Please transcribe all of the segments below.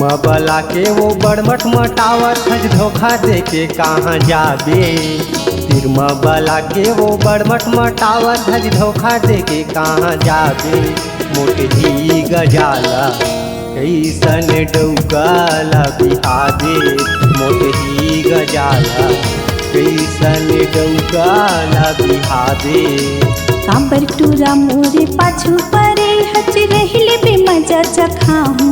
तिरमा बला के वो बड़मट मटावत हज धोखा दे के कहाँ जाबे। तिरमा बला के वो बड़मट मटावत हज धोखा दे के कहाँ जाबे। मोटे ही गजाला कैसन डौकाला बिहाबे। मोटे ही गजाला कैसन डौकाला बिहाबे। काबर टूरा मोरे पाछू परे हच रहिले बे मजा चखाहूँ।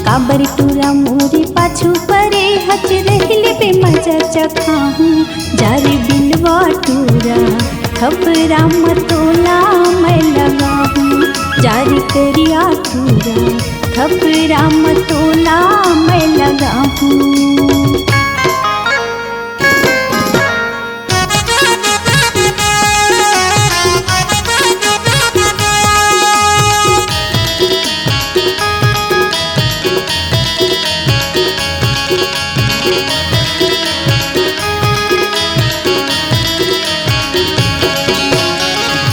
काबर टूरा मोरे पाछू परे हच रहिले बे मजा चखाहूँ। जारे बिलवा टूरा खबरा मतोला मैं लगाहूँ। जारी करिया टूरा खबरा मतोला मैं लगाहूँ।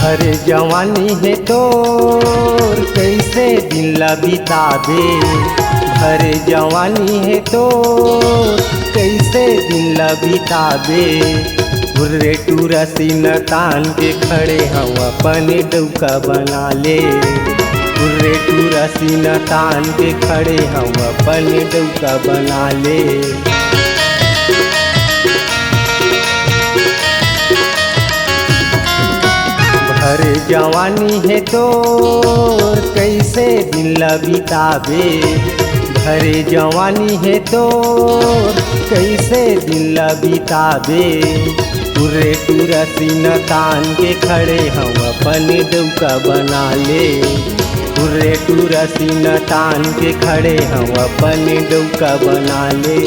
अरे जवानी है तोर कैसे दिन ला बिताबे। अरे जवानी है तोर कैसे दिन ला बिताबे। हुर्रे टूरा सीना तान के खड़े हम अपने डौका बना ले। हुर्रे टूरा सीना तान के खड़े हम अपने डौका बना ले। अरे जवानी है तोर कैसे दिन ला बिताबे। अरे जवानी है तोर कैसे दिन ला बिताबे। पूरे टूरा सीना तान के खड़े हम अपने डौका बना ले। पूरे टूरा सीना तान के खड़े हम अपने डौका बना ले।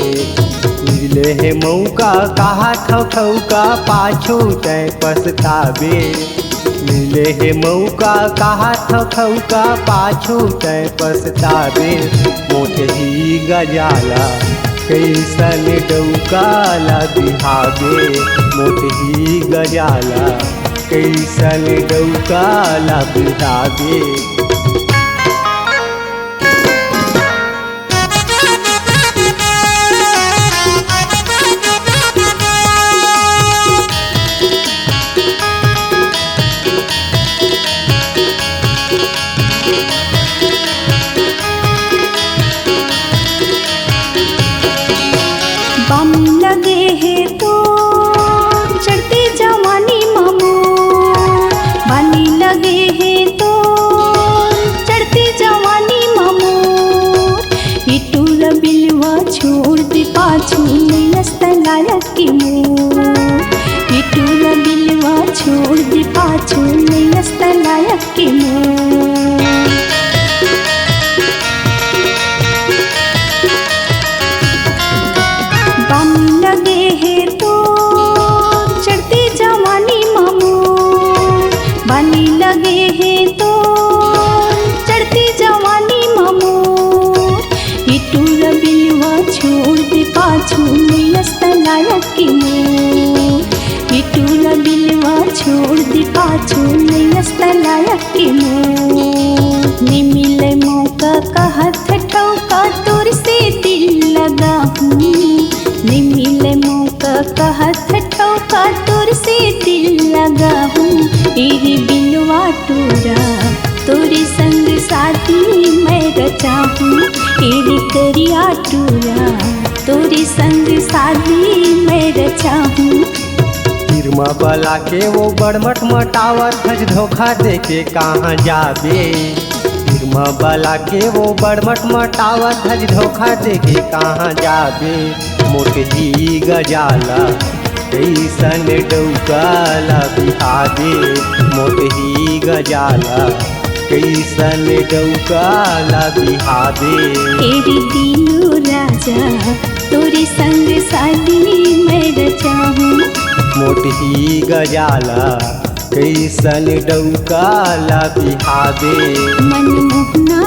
मिले है मौका कहा ठौका पाछू तय पछताबे। मिले है मौका कहा ठौका पाछू तय पछताबे। मोटे ही गजाला कैसन डौकाला बिहाबे। मोटे ही गजाला कैसन डौकाला बिहाबे। बाम लगे है तो चढ़ती जवानी मामू। बानी लगे है तो चढ़ती जवानी मामू। इटूरा बिलवा छोड़ दे पाछू नस्तला रखी मोर। इटूरा बिलवा छोड़ दे पाछू नस्तला रखी मोर। लगे है तो चढ़ती जवानी मामू। बानी लगे है तो चढ़ती जवानी मामू। इटूरा बिलवा छोड़ दे पाछू नस्तला रखी मोर। इटूरा बिलवा छोड़ दे पाछू नस्तला रखी मोर। नि मिले मौका कहत ठौका तोर से दिल लगा हूँ। नि मिले मौका कहत ठौका तोर से दिल लगा हूँ। तेरी बिलवा टूरा तोरे संग साथी मैं रचा हूँ। तेरी करिया टूरा तोरे संग साथी मैं रचा हूँ। तिरमा बला के वो बड़मट मटावत हज धोखा दे के कहाँ जाबे। तिरमा बला के वो बड़मट मटावत हज धोखा दे के कहाँ जाबे। मोटे ही गजाला कैसन डौकाला बिहाबे। मोटे ही गजाला कैसन डौकाला बिहाबे। तेरी दिलो राजा तोरे संग शादी मैं रचा हूँ। मोटे ही गजाला कैसन डौकाला बिहाबे। मन मोहना